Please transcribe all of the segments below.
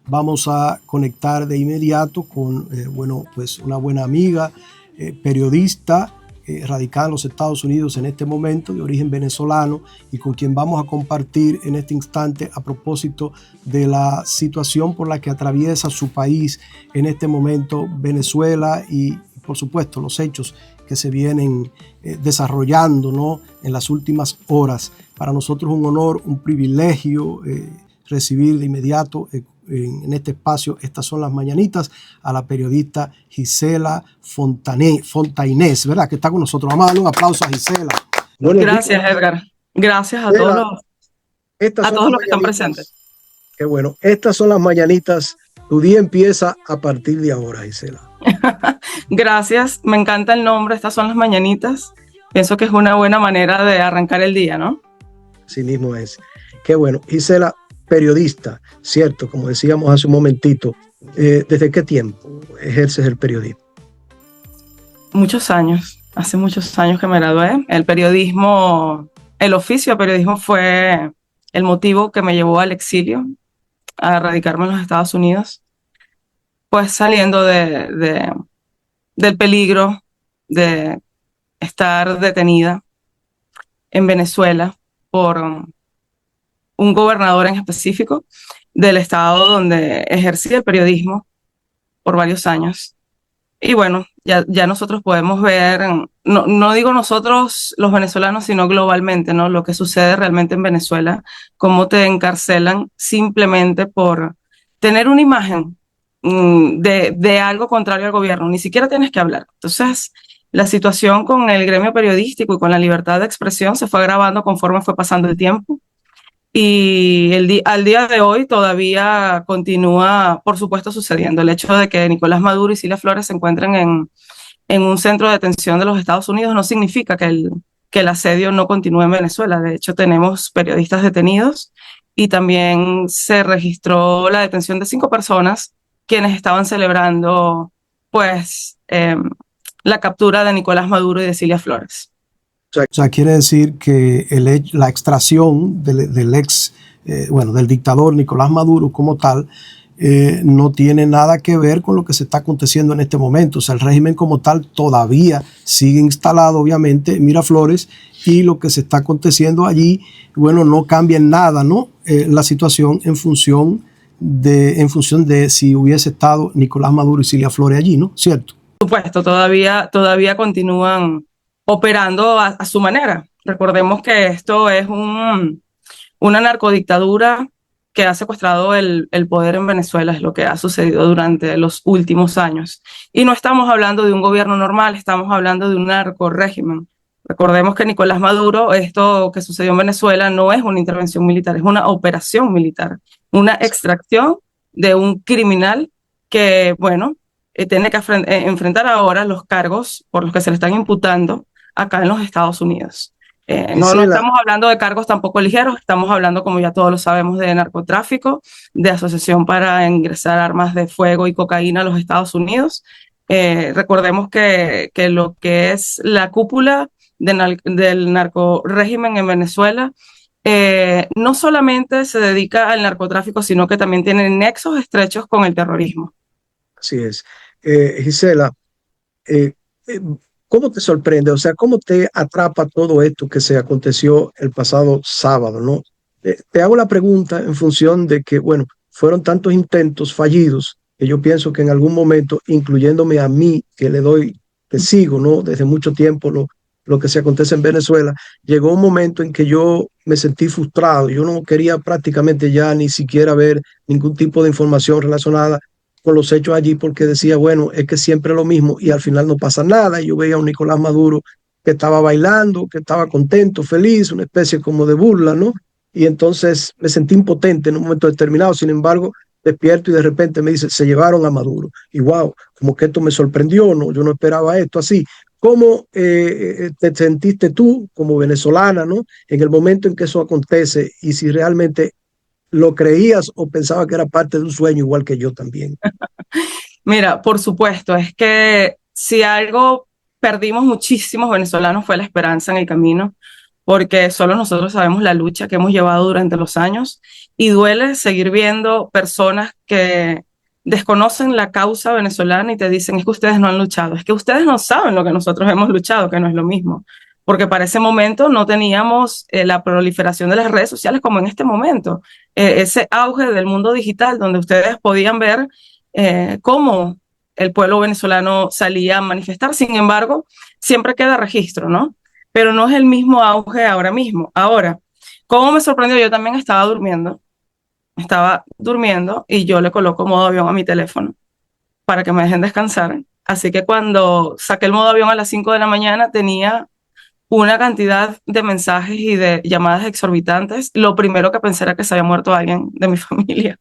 Vamos a conectar de inmediato con, pues una buena amiga, periodista, radicada en los Estados Unidos en este momento, de origen venezolano, y con quien vamos a compartir en este instante a propósito de la situación por la que atraviesa su país en este momento, Venezuela, y por supuesto los hechos que se vienen desarrollando, ¿no?, en las últimas horas. Para nosotros un honor, un privilegio recibir de inmediato en este espacio, estas son las mañanitas, a la periodista Gisela Fontainés, ¿verdad?, que está con nosotros. Vamos a darle un aplauso a Gisela. Gracias, Edgar. Gracias a Gisela, todos los que están presentes. Qué bueno. Estas son las mañanitas. Tu día empieza a partir de ahora, Gisela. Gracias. Me encanta el nombre. Estas son las mañanitas. Pienso que es una buena manera de arrancar el día, ¿no? Así mismo es. Qué bueno. Gisela, periodista, ¿cierto? Como decíamos hace un momentito. ¿Desde qué tiempo ejerces el periodismo? Muchos años. Hace muchos años que me gradué. El oficio de periodismo fue el motivo que me llevó al exilio, a radicarme en los Estados Unidos, pues saliendo del peligro de estar detenida en Venezuela por un gobernador en específico del estado donde ejercí el periodismo por varios años. Y bueno, ya nosotros podemos ver, no digo nosotros los venezolanos, sino globalmente, ¿no?, lo que sucede realmente en Venezuela, cómo te encarcelan simplemente por tener una imagen de algo contrario al gobierno, ni siquiera tienes que hablar. Entonces, la situación con el gremio periodístico y con la libertad de expresión se fue agravando conforme fue pasando el tiempo. Y al día de hoy todavía continúa, por supuesto, sucediendo. El hecho de que Nicolás Maduro y Cilia Flores se encuentren en un centro de detención de los Estados Unidos no significa que el asedio no continúe en Venezuela. De hecho, tenemos periodistas detenidos y también se registró la detención de 5 personas quienes estaban celebrando, pues, la captura de Nicolás Maduro y de Cilia Flores. O sea, quiere decir que la extracción del dictador Nicolás Maduro como tal no tiene nada que ver con lo que se está aconteciendo en este momento. O sea, el régimen como tal todavía sigue instalado, obviamente, en Miraflores, y lo que se está aconteciendo allí, bueno, no cambia en nada, ¿no? La situación en función de si hubiese estado Nicolás Maduro y Cilia Flores allí, ¿no? ¿Cierto? Por supuesto, todavía continúan operando a su manera. Recordemos que esto es una narcodictadura que ha secuestrado el poder en Venezuela, es lo que ha sucedido durante los últimos años. Y no estamos hablando de un gobierno normal, estamos hablando de un narcorrégimen. Recordemos que Nicolás Maduro, esto que sucedió en Venezuela, no es una intervención militar, es una operación militar, una extracción de un criminal que, bueno, tiene que enfrentar ahora los cargos por los que se le están imputando acá en los Estados Unidos. No estamos hablando de cargos tampoco ligeros, estamos hablando, como ya todos lo sabemos, de narcotráfico, de asociación para ingresar armas de fuego y cocaína a los Estados Unidos. Recordemos que lo que es la cúpula del narcorrégimen en Venezuela no solamente se dedica al narcotráfico, sino que también tiene nexos estrechos con el terrorismo. Así es. Gisela, ¿cómo te sorprende? O sea, ¿cómo te atrapa todo esto que se aconteció el pasado sábado, ¿no? Te hago la pregunta en función de que, bueno, fueron tantos intentos fallidos que yo pienso que en algún momento, incluyéndome a mí, que sigo, ¿no?, desde mucho tiempo lo que se acontece en Venezuela, llegó un momento en que yo me sentí frustrado. Yo no quería prácticamente ya ni siquiera ver ningún tipo de información relacionada con los hechos allí, porque decía, bueno, es que siempre es lo mismo y al final no pasa nada. Y yo veía a un Nicolás Maduro que estaba bailando, que estaba contento, feliz, una especie como de burla, ¿no? Y entonces me sentí impotente en un momento determinado. Sin embargo, despierto y de repente me dice, se llevaron a Maduro. Y wow, como que esto me sorprendió, ¿no? Yo no esperaba esto así. ¿Cómo te sentiste tú como venezolana, ¿no?, en el momento en que eso acontece, y si realmente lo creías o pensaba que era parte de un sueño igual que yo también? Mira, por supuesto, es que si algo perdimos muchísimos venezolanos fue la esperanza en el camino, porque solo nosotros sabemos la lucha que hemos llevado durante los años y duele seguir viendo personas que desconocen la causa venezolana y te dicen, es que ustedes no han luchado, es que ustedes no saben lo que nosotros hemos luchado, que no es lo mismo, porque para ese momento no teníamos la proliferación de las redes sociales como en este momento, ese auge del mundo digital donde ustedes podían ver cómo el pueblo venezolano salía a manifestar. Sin embargo, siempre queda registro, ¿no? Pero no es el mismo auge ahora mismo. Ahora, ¿cómo me sorprendió? Yo también estaba durmiendo y yo le coloco modo avión a mi teléfono para que me dejen descansar. Así que cuando saqué el modo avión a las 5 de la mañana tenía una cantidad de mensajes y de llamadas exorbitantes. Lo primero que pensé era que se había muerto alguien de mi familia.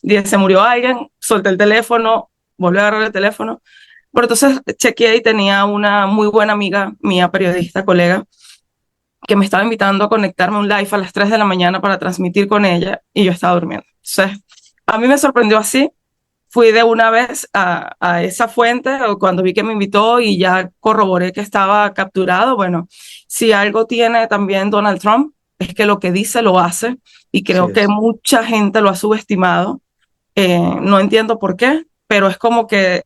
Dije, se murió alguien, solté el teléfono, volví a agarrar el teléfono. Pero entonces chequeé y tenía una muy buena amiga mía, periodista, colega, que me estaba invitando a conectarme a un live a las 3 de la mañana para transmitir con ella y yo estaba durmiendo. Entonces, a mí me sorprendió así. Fui de una vez a esa fuente cuando vi que me invitó y ya corroboré que estaba capturado. Bueno, si algo tiene también Donald Trump es que lo que dice lo hace y Así creo que es. mucha gente lo ha subestimado. No entiendo por qué, pero es como que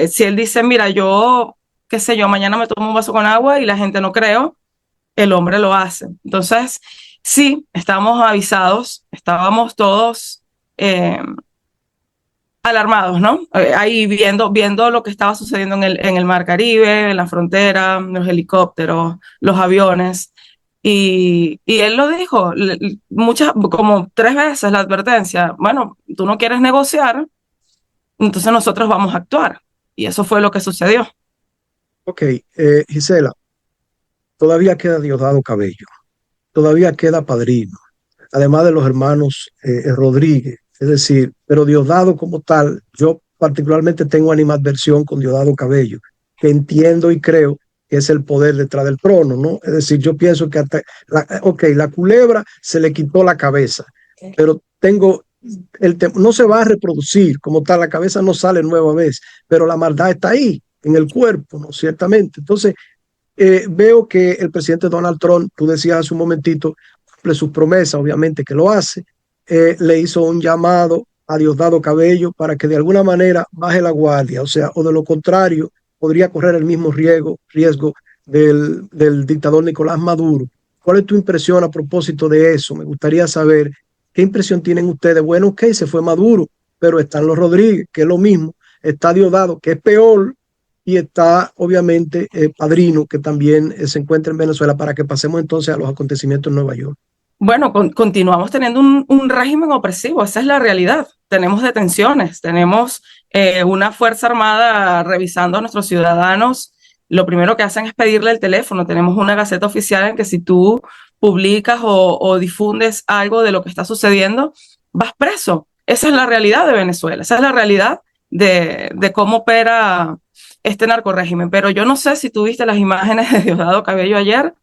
si él dice, mira, yo, qué sé yo, mañana me tomo un vaso con agua y la gente no creo, el hombre lo hace. Entonces, sí, estábamos avisados, estábamos todos alarmados, ¿no? Ahí viendo lo que estaba sucediendo en el Mar Caribe, en la frontera, los helicópteros, los aviones. Y él lo dijo muchas, como 3 veces la advertencia, bueno, tú no quieres negociar, entonces nosotros vamos a actuar. Y eso fue lo que sucedió. Ok, Gisela, todavía queda Diosdado Cabello, todavía queda Padrino, además de los hermanos Rodríguez. Es decir, pero Diosdado como tal, yo particularmente tengo animadversión con Diosdado Cabello, que entiendo y creo que es el poder detrás del trono, ¿no? Es decir, yo pienso que ok, la culebra se le quitó la cabeza, pero tengo, no se va a reproducir como tal, la cabeza no sale nueva vez, pero la maldad está ahí, en el cuerpo, ¿no? Ciertamente. Entonces, veo que el presidente Donald Trump, tú decías hace un momentito, cumple sus promesas, obviamente que lo hace, le hizo un llamado a Diosdado Cabello para que de alguna manera baje la guardia, o sea, o de lo contrario, podría correr el mismo riesgo del dictador Nicolás Maduro. ¿Cuál es tu impresión a propósito de eso? Me gustaría saber qué impresión tienen ustedes. Bueno, ok, se fue Maduro, pero están los Rodríguez, que es lo mismo, está Diosdado, que es peor, y está obviamente Padrino, que también se encuentra en Venezuela, para que pasemos entonces a los acontecimientos en Nueva York. Bueno, continuamos teniendo un régimen opresivo, esa es la realidad. Tenemos detenciones, tenemos una Fuerza Armada revisando a nuestros ciudadanos. Lo primero que hacen es pedirle el teléfono. Tenemos una gaceta oficial en que si tú publicas o difundes algo de lo que está sucediendo, vas preso. Esa es la realidad de Venezuela, esa es la realidad de cómo opera este narcorrégimen. Pero yo no sé si tú viste las imágenes de Diosdado Cabello ayer.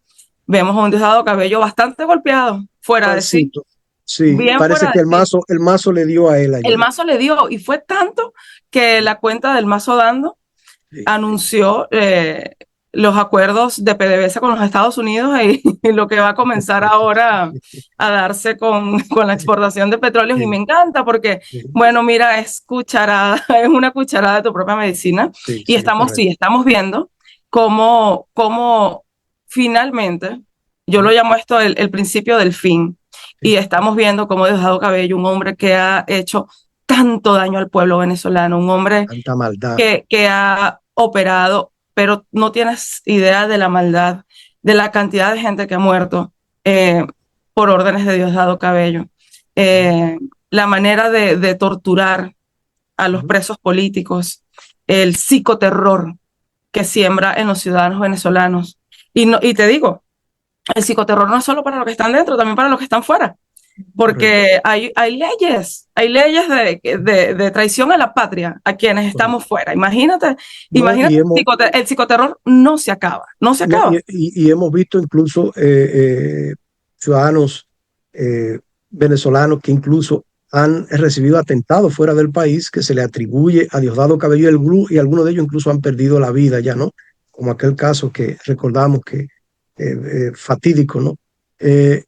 Vemos a un Diosdado Cabello bastante golpeado, fuera de sí, Malcito. Sí, bien parece fuera que de sí. el mazo le dio a él El ayer. mazo le dio y fue tanto que la cuenta del mazo dando Sí. anunció los acuerdos de PDVSA con los Estados Unidos y lo que va a comenzar ahora a darse con la exportación de petróleos y me Sí, encanta porque, sí, bueno, mira, es cucharada, es una cucharada de tu propia medicina sí, y sí, sí, correcto. estamos viendo cómo finalmente, yo lo llamo esto el principio del fin y Sí, estamos viendo cómo Diosdado Cabello, un hombre que ha hecho tanto daño al pueblo venezolano, un hombre tanta maldad. que ha operado, pero no tienes idea de la maldad, de la cantidad de gente que ha muerto eh, por órdenes de Diosdado Cabello. Eh, la manera de torturar a los Ujú. presos políticos, el psicoterror que siembra en los ciudadanos venezolanos. Y te digo, el psicoterror no es solo para los que están dentro, también para los que están fuera Correcto, porque hay leyes de traición a la patria a quienes correcto. estamos fuera. Imagínate, No, y hemos, el psicoterror no se acaba, no se no, acaba. y hemos visto incluso ciudadanos venezolanos que incluso han recibido atentados fuera del país que se le atribuye a Diosdado Cabello y, y algunos de ellos incluso han perdido la vida ya, ¿no? Como aquel caso que recordamos que fatídico, ¿no? Eh,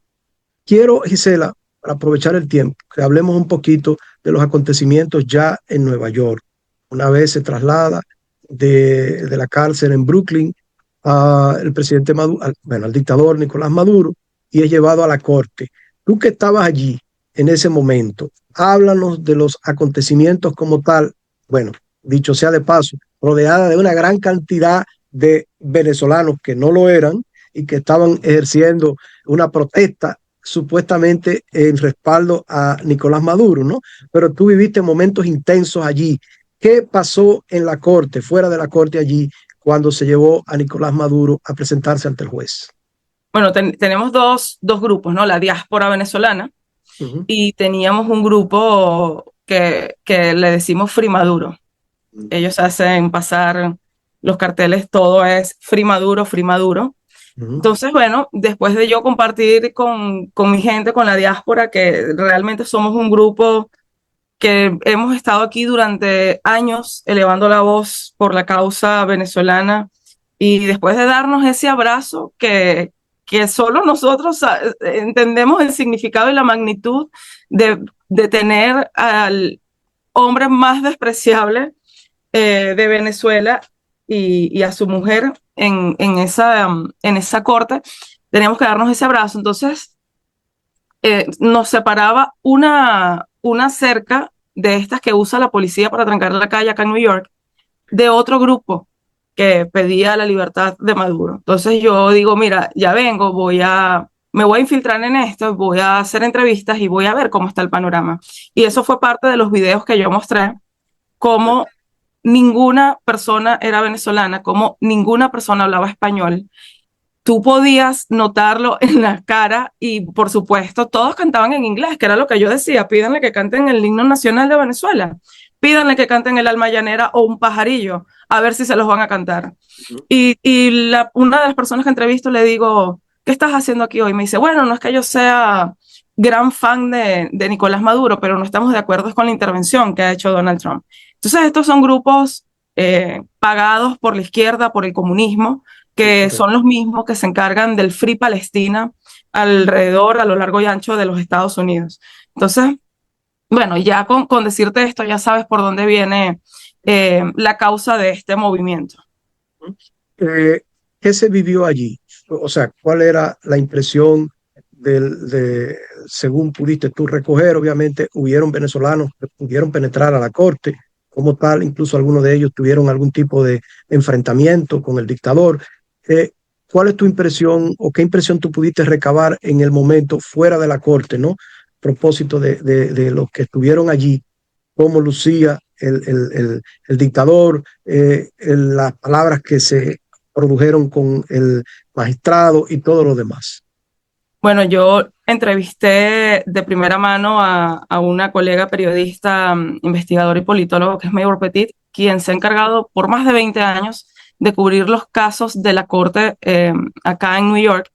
Quiero, Gisela, para aprovechar el tiempo, que hablemos un poquito de los acontecimientos ya en Nueva York. Una vez se traslada de la cárcel en Brooklyn al presidente Maduro, bueno, al dictador Nicolás Maduro, y es llevado a la corte. Tú que estabas allí en ese momento, háblanos de los acontecimientos como tal, bueno, dicho sea de paso, rodeada de una gran cantidad de venezolanos que no lo eran y que estaban ejerciendo una protesta supuestamente en respaldo a Nicolás Maduro, ¿no? Pero tú viviste momentos intensos allí. ¿Qué pasó en la corte, fuera de la corte allí, cuando se llevó a Nicolás Maduro a presentarse ante el juez? Bueno, tenemos dos grupos, ¿no? La diáspora venezolana Uh-huh. y teníamos un grupo que le decimos Free Maduro. Ellos hacen pasar los carteles, todo es Free Maduro, Free Maduro. Uh-huh. Entonces, bueno, después de yo compartir con mi gente, con la diáspora, que realmente somos un grupo que hemos estado aquí durante años elevando la voz por la causa venezolana y después de darnos ese abrazo que solo nosotros entendemos el significado y la magnitud de tener al hombre más despreciable de Venezuela y a su mujer en esa corte, teníamos que darnos ese abrazo. Entonces, nos separaba una cerca de estas que usa la policía para trancar la calle acá en New York, de otro grupo que pedía la libertad de Maduro. Entonces yo digo, mira, ya vengo, me voy a infiltrar en esto, voy a hacer entrevistas y voy a ver cómo está el panorama. Y eso fue parte de los videos que yo mostré, cómo ninguna persona era venezolana, cómo ninguna persona hablaba español. Tú podías notarlo en la cara y, por supuesto, todos cantaban en inglés, que era lo que yo decía, pídanle que canten el himno nacional de Venezuela, pídanle que canten el Alma Llanera o un pajarillo, a ver si se los van a cantar. Uh-huh. Una de las personas que entrevisto le digo, ¿qué estás haciendo aquí hoy? Me dice, bueno, no es que yo sea gran fan de Nicolás Maduro, pero no estamos de acuerdo con la intervención que ha hecho Donald Trump. Entonces, estos son grupos pagados por la izquierda, por el comunismo, que Correcto. son los mismos que se encargan del Free Palestina alrededor, a lo largo y ancho de los Estados Unidos. Entonces, bueno, ya con decirte esto, ya sabes por dónde viene la causa de este movimiento. Eh, ¿Qué se vivió allí? O sea, ¿cuál era la impresión según pudiste tú recoger? Obviamente, hubieron venezolanos que pudieron penetrar a la corte como tal, incluso algunos de ellos tuvieron algún tipo de enfrentamiento con el dictador. Eh, ¿Cuál es tu impresión o qué impresión tú pudiste recabar en el momento fuera de la corte, ¿no? A propósito de los que estuvieron allí, cómo lucía el dictador, las palabras que se produjeron con el magistrado y todo lo demás. Bueno, yo entrevisté de primera mano a una colega periodista, investigador y politólogo, que es Mayor Petit, quien se ha encargado por más de 20 años de cubrir los casos de la corte acá en New York,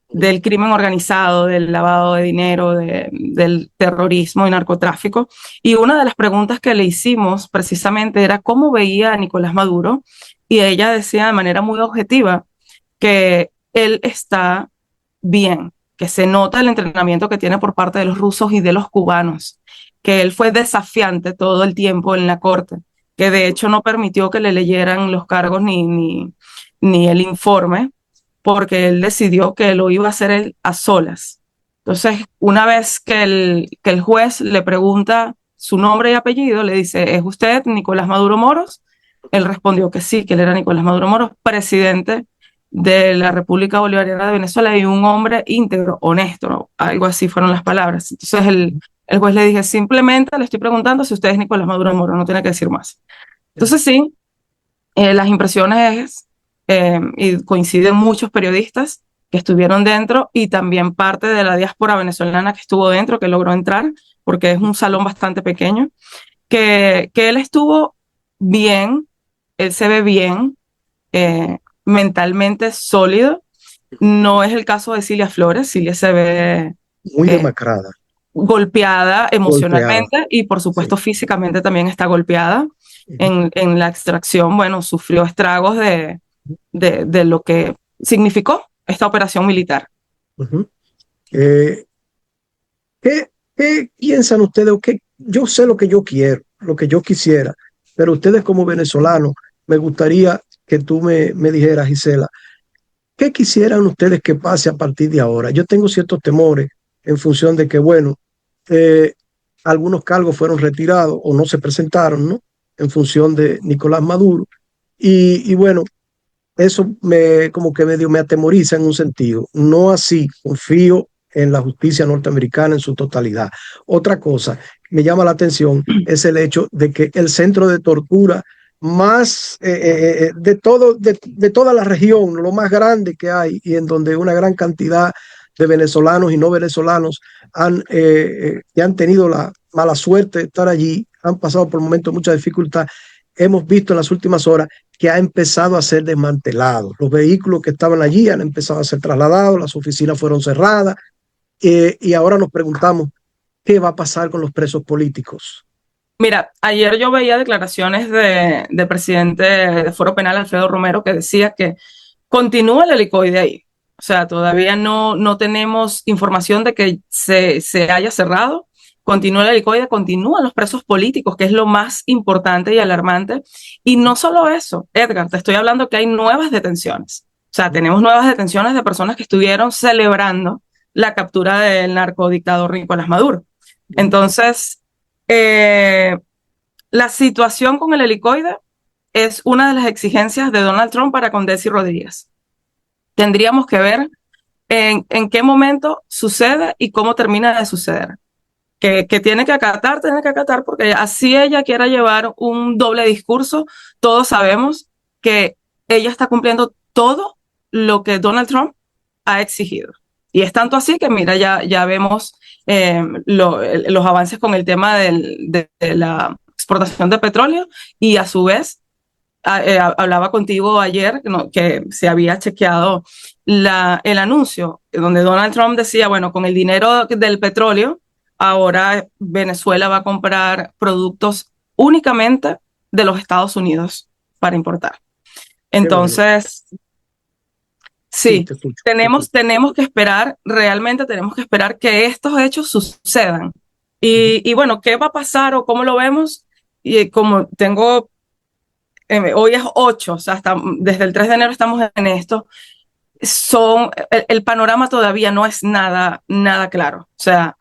del crimen organizado, del lavado de dinero, del terrorismo y narcotráfico. Y una de las preguntas que le hicimos precisamente era cómo veía a Nicolás Maduro, y ella decía de manera muy objetiva que él está bien, que se nota el entrenamiento que tiene por parte de los rusos y de los cubanos, que él fue desafiante todo el tiempo en la corte, que de hecho no permitió que le leyeran los cargos ni el informe, porque él decidió que lo iba a hacer él a solas. Entonces, una vez que el juez le pregunta su nombre y apellido, le dice, ¿es usted Nicolás Maduro Moros? Él respondió que sí, que él era Nicolás Maduro Moros, presidente de la República Bolivariana de Venezuela y un hombre íntegro, honesto, ¿no? Algo así fueron las palabras. Entonces el juez le dije, simplemente le estoy preguntando si usted es Nicolás Maduro Moro, no tiene que decir más. Entonces sí, las impresiones, y coinciden muchos periodistas que estuvieron dentro y también parte de la diáspora venezolana que estuvo dentro, que logró entrar, porque es un salón bastante pequeño, que él estuvo bien, él se ve bien, mentalmente sólido. No es el caso de Cilia Flores. Cilia se ve Muy eh, demacrada, golpeada golpeada. emocionalmente y por Sí. supuesto físicamente también está golpeada. Uh-huh. En la extracción, bueno, sufrió estragos de lo que significó esta operación militar. Uh-huh. Eh, ¿qué piensan ustedes? Yo sé lo que yo quiero, lo que yo quisiera, pero ustedes como venezolanos, me gustaría que tú me dijeras, Gisela, ¿qué quisieran ustedes que pase a partir de ahora? Yo tengo ciertos temores en función de que, bueno, eh, algunos cargos fueron retirados o no se presentaron, ¿no? En función de Nicolás Maduro. Y bueno, eso como que medio me atemoriza en un sentido. No así, confío en la justicia norteamericana en su totalidad. Otra cosa que me llama la atención es el hecho de que el centro de tortura más de toda la región, lo más grande que hay y en donde una gran cantidad de venezolanos y no venezolanos que han tenido la mala suerte de estar allí, han pasado por momentos de mucha dificultad. Hemos visto en las últimas horas que ha empezado a ser desmantelado. Los vehículos que estaban allí han empezado a ser trasladados, las oficinas fueron cerradas y ahora nos preguntamos qué va a pasar con los presos políticos. Mira, ayer yo veía declaraciones del presidente de Foro Penal, Alfredo Romero, que decía que continúa el helicoide ahí. O sea, todavía no tenemos información de que se haya cerrado. Continúa el helicoide, continúan los presos políticos, que es lo más importante y alarmante. Y no solo eso, Edgar, te estoy hablando que hay nuevas detenciones. O sea, tenemos nuevas detenciones de personas que estuvieron celebrando la captura del narcodictador Nicolás Maduro. Entonces, eh, la situación con el helicoide es una de las exigencias de Donald Trump para con Desi Rodríguez. Tendríamos que ver en qué momento sucede y cómo termina de suceder. Que tiene que acatar, porque así ella quiera llevar un doble discurso, todos sabemos que ella está cumpliendo todo lo que Donald Trump ha exigido. Y es tanto así que, mira, ya vemos los avances con el tema de la exportación de petróleo y a su vez hablaba contigo ayer que se había chequeado el anuncio donde Donald Trump decía, bueno, con el dinero del petróleo, ahora Venezuela va a comprar productos únicamente de los Estados Unidos para importar. Entonces, sí, tenemos que esperar, realmente tenemos que esperar que estos hechos sucedan. Y bueno, ¿qué va a pasar o cómo lo vemos? Y como hoy es 8, o sea, desde el 3 de enero estamos en esto, el panorama todavía no es nada claro. O sea,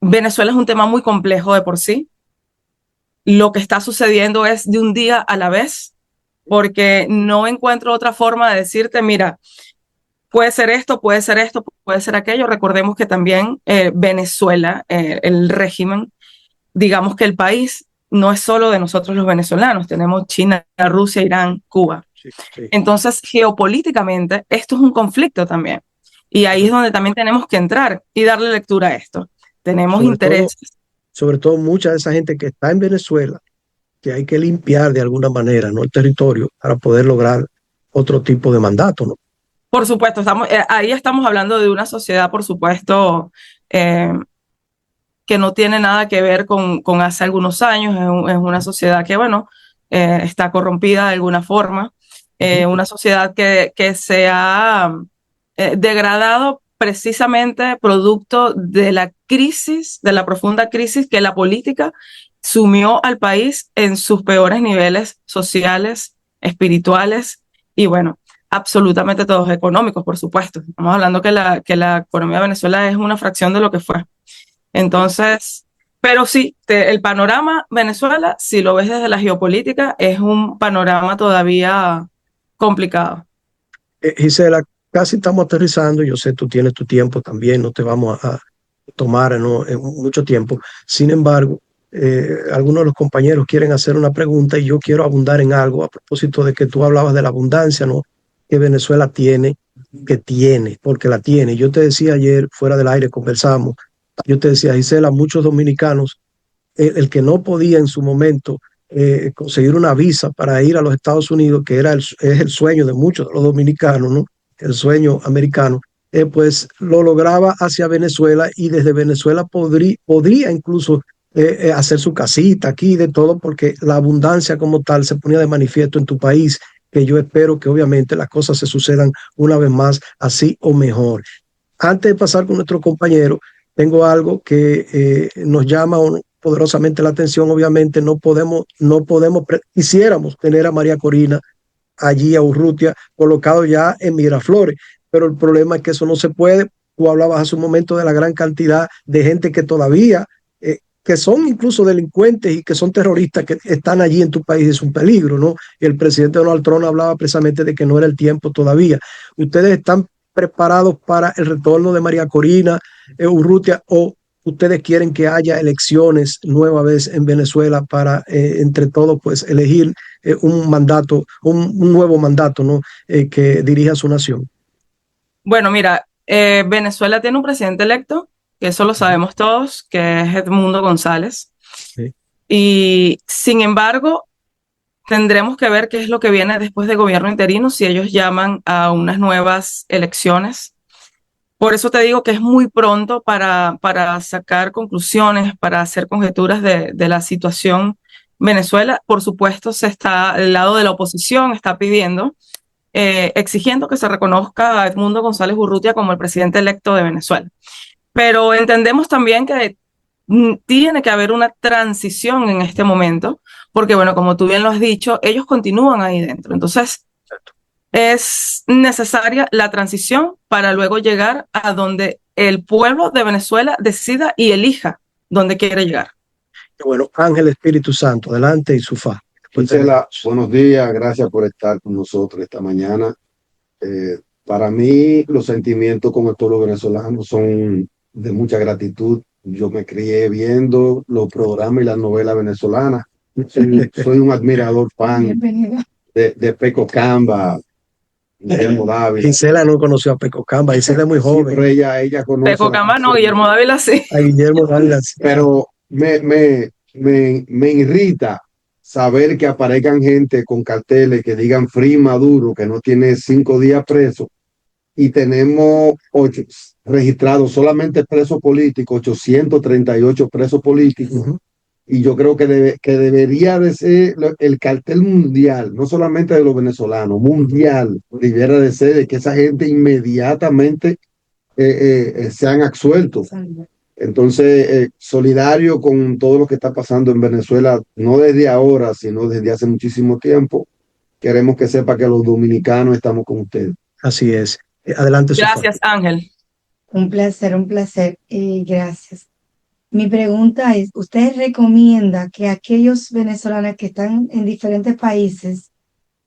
Venezuela es un tema muy complejo de por sí. Lo que está sucediendo es de un día a la vez, porque no encuentro otra forma de decirte, mira, puede ser esto, puede ser esto, puede ser aquello. Recordemos que también Venezuela, el régimen, digamos que el país no es solo de nosotros los venezolanos, tenemos China, Rusia, Irán, Cuba. Sí, sí. Entonces, geopolíticamente, esto es un conflicto también. Y ahí es donde también tenemos que entrar y darle lectura a esto. Tenemos intereses. Sobre todo mucha de esa gente que está en Venezuela, que hay que limpiar de alguna manera, ¿no? El territorio para poder lograr otro tipo de mandato, ¿no? Por supuesto, ahí estamos hablando de una sociedad, por supuesto, que no tiene nada que ver con hace algunos años. Es una sociedad que, bueno, está corrompida de alguna forma. Una sociedad que se ha degradado precisamente producto de la crisis, de la profunda crisis que la política sumió al país en sus peores niveles sociales, espirituales y, bueno, absolutamente todos económicos, por supuesto. Estamos hablando que la economía de Venezuela es una fracción de lo que fue. Entonces, pero sí, el panorama Venezuela, si lo ves desde la geopolítica, es un panorama todavía complicado. Gisela, casi estamos aterrizando. Yo sé, tú tienes tu tiempo también, no te vamos a tomar, ¿no?, en mucho tiempo. Sin embargo, algunos de los compañeros quieren hacer una pregunta y yo quiero abundar en algo a propósito de que tú hablabas de la abundancia, ¿no?, que Venezuela tiene, porque la tiene. Yo te decía ayer, fuera del aire, conversamos. Yo te decía, Gisela, muchos dominicanos, el que no podía en su momento conseguir una visa para ir a los Estados Unidos, que es el sueño de muchos de los dominicanos, ¿no?, el sueño americano, pues lo lograba hacia Venezuela y desde Venezuela podría incluso hacer su casita aquí, de todo, porque la abundancia como tal se ponía de manifiesto en tu país, que yo espero que obviamente las cosas se sucedan una vez más así o mejor. antes de pasar con nuestro compañero, tengo algo que nos llama poderosamente la atención. Obviamente quisiéramos tener a María Corina allí a Urrutia, colocado ya en Miraflores, pero el problema es que eso no se puede. Tú hablabas hace un momento de la gran cantidad de gente que todavía, que son incluso delincuentes y que son terroristas, que están allí en tu país. Es un peligro, ¿no? Y el presidente Donald Trump hablaba precisamente de que no era el tiempo todavía. ¿Ustedes están preparados para el retorno de María Corina, Urrutia, o ustedes quieren que haya elecciones nueva vez en Venezuela para entre todos pues elegir un mandato, un nuevo mandato, ¿no? Que dirija su nación? Bueno, mira, Venezuela tiene un presidente electo, que eso lo sabemos todos, que es Edmundo González. Sí. Y sin embargo, tendremos que ver qué es lo que viene después de gobierno interino, si ellos llaman a unas nuevas elecciones. Por eso te digo que es muy pronto para sacar conclusiones, para hacer conjeturas de la situación Venezuela. Por supuesto, el lado de la oposición está pidiendo, exigiendo que se reconozca a Edmundo González Urrutia como el presidente electo de Venezuela. Pero entendemos también que tiene que haber una transición en este momento, porque bueno, como tú bien lo has dicho, ellos continúan ahí dentro. Entonces, es necesaria la transición para luego llegar a donde el pueblo de Venezuela decida y elija dónde quiere llegar. Bueno, Ángel Espíritu Santo, adelante y su fa. Gisela, buenos días, gracias por estar con nosotros esta mañana. Para mí, los sentimientos con el pueblo venezolano son de mucha gratitud. Yo me crié viendo los programas y las novelas venezolanas. Soy un admirador fan de Peco Camba, Guillermo Dávila. Gisela no conoció a Peco Camba, Gisela es muy joven. Sí, pero ella conoce. Peco Camba no, Guillermo Dávila sí. A Guillermo Dávila sí. Pero me irrita saber que aparezcan gente con carteles que digan Free Maduro, que no tiene 5 días preso, y tenemos 8 registrados, solamente presos políticos, 838 presos políticos. Y yo creo que debería de ser el cartel mundial, no solamente de los venezolanos, mundial, debiera de ser de que esa gente inmediatamente sean absueltos. Entonces, solidario con todo lo que está pasando en Venezuela, no desde ahora, sino desde hace muchísimo tiempo. Queremos que sepa que los dominicanos estamos con ustedes. Así es. Adelante. Gracias, Ángel. Un placer, gracias. Mi pregunta es, ¿usted recomienda que aquellos venezolanos que están en diferentes países,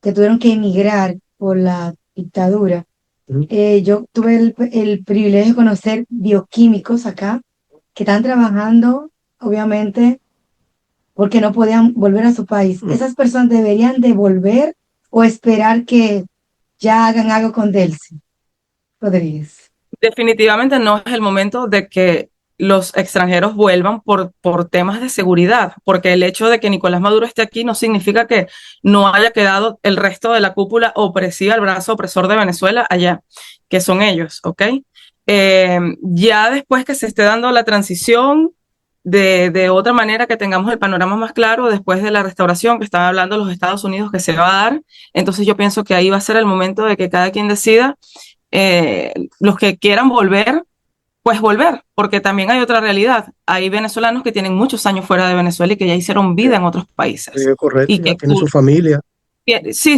que tuvieron que emigrar por la dictadura, yo tuve el privilegio de conocer bioquímicos acá, que están trabajando, obviamente, porque no podían volver a su país? ¿Esas personas deberían de volver o esperar que ya hagan algo con Delcy Rodríguez? Definitivamente no es el momento de que los extranjeros vuelvan por temas de seguridad, porque el hecho de que Nicolás Maduro esté aquí no significa que no haya quedado el resto de la cúpula opresiva, el brazo opresor de Venezuela allá, que son ellos, ¿ok? Ya después que se esté dando la transición de otra manera, que tengamos el panorama más claro después de la restauración que están hablando los Estados Unidos que se va a dar, entonces yo pienso que ahí va a ser el momento de que cada quien decida, los que quieran volver, pues volver, porque también hay otra realidad. Hay venezolanos que tienen muchos años fuera de Venezuela y que ya hicieron vida en otros países. Sí, correcto, y que tienen su familia. Sí.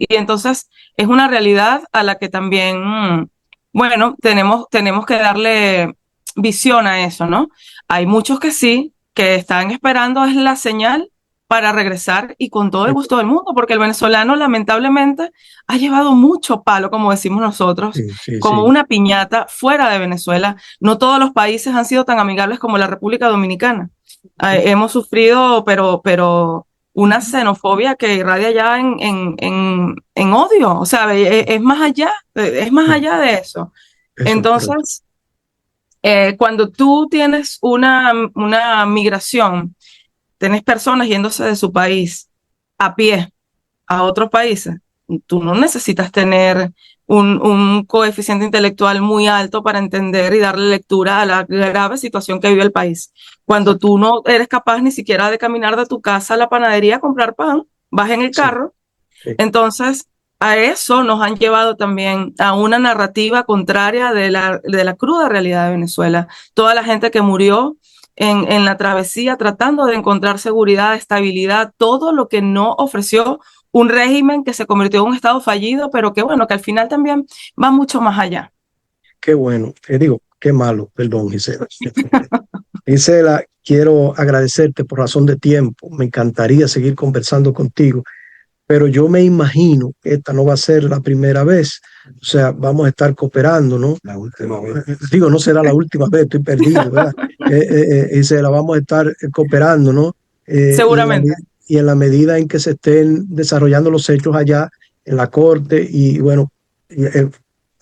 Y entonces es una realidad a la que también, bueno, tenemos que darle visión a eso, ¿no? Hay muchos que sí, que están esperando es la señal para regresar y con todo el gusto del mundo, porque el venezolano lamentablemente ha llevado mucho palo, como decimos nosotros, como una piñata fuera de Venezuela. No todos los países han sido tan amigables como la República Dominicana. Hemos sufrido, pero una xenofobia que irradia ya en odio, o sea, es más allá de eso. Entonces, cuando tú tienes una migración, tienes personas yéndose de su país a pie a otros países, tú no necesitas tener un coeficiente intelectual muy alto para entender y darle lectura a la grave situación que vive el país. Cuando tú no eres capaz ni siquiera de caminar de tu casa a la panadería a comprar pan, vas en el carro. Entonces, a eso nos han llevado también a una narrativa contraria de la cruda realidad de Venezuela. Toda la gente que murió en la travesía tratando de encontrar seguridad, estabilidad, todo lo que no ofreció un régimen que se convirtió en un estado fallido, pero que bueno, que al final también va mucho más allá. Qué bueno, digo, qué malo, perdón, Gisela. Gisela, quiero agradecerte por razón de tiempo. Me encantaría seguir conversando contigo, pero yo me imagino que esta no va a ser la primera vez. O sea, vamos a estar cooperando, ¿no? La última vez. Digo, no será la última vez, estoy perdido, ¿verdad? Gisela, vamos a estar cooperando, ¿no? Seguramente. Y en la medida en que se estén desarrollando los hechos allá en la corte, y bueno,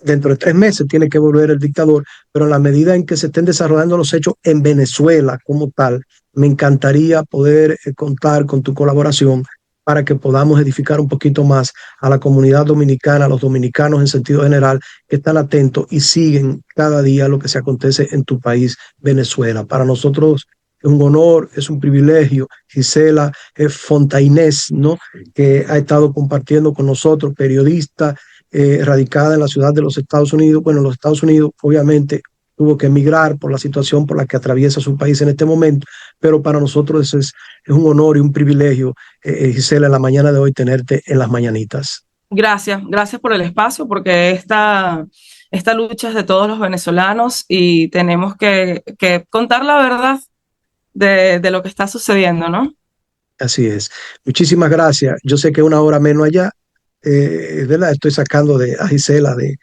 dentro de 3 meses tiene que volver el dictador, pero en la medida en que se estén desarrollando los hechos en Venezuela como tal, me encantaría poder contar con tu colaboración para que podamos edificar un poquito más a la comunidad dominicana, a los dominicanos en sentido general, que están atentos y siguen cada día lo que se acontece en tu país, Venezuela. Para nosotros es un honor, es un privilegio. Gisela Fontainés, ¿no? Que ha estado compartiendo con nosotros, periodista, radicada en la ciudad de los Estados Unidos. Bueno, en los Estados Unidos, obviamente, tuvo que emigrar por la situación por la que atraviesa su país en este momento, pero para nosotros es un honor y un privilegio, Gisela, en la mañana de hoy tenerte en las mañanitas. Gracias por el espacio, porque esta lucha es de todos los venezolanos y tenemos que contar la verdad de lo que está sucediendo, ¿no? Así es. Muchísimas gracias. Yo sé que una hora menos allá, ¿verdad? Estoy sacando a Gisela de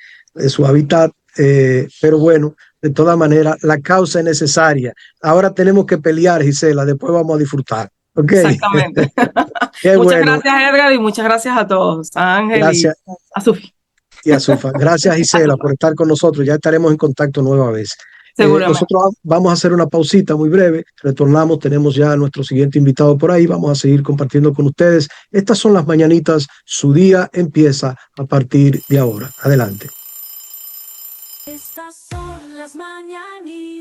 su hábitat, pero bueno, de todas maneras, la causa es necesaria. Ahora tenemos que pelear, Gisela, después vamos a disfrutar. ¿Ok? Exactamente. Qué Muchas bueno. gracias, Edgar, y muchas gracias a todos, a Ángel Gracias. y a Sufi. Y a Sufa. Gracias, Gisela, por estar con nosotros. Ya estaremos en contacto nueva vez. Seguramente. Nosotros vamos a hacer una pausita muy breve. Retornamos, tenemos ya a nuestro siguiente invitado por ahí. Vamos a seguir compartiendo con ustedes. Estas son las mañanitas. Su día empieza a partir de ahora. Adelante. Estas son las mañanitas.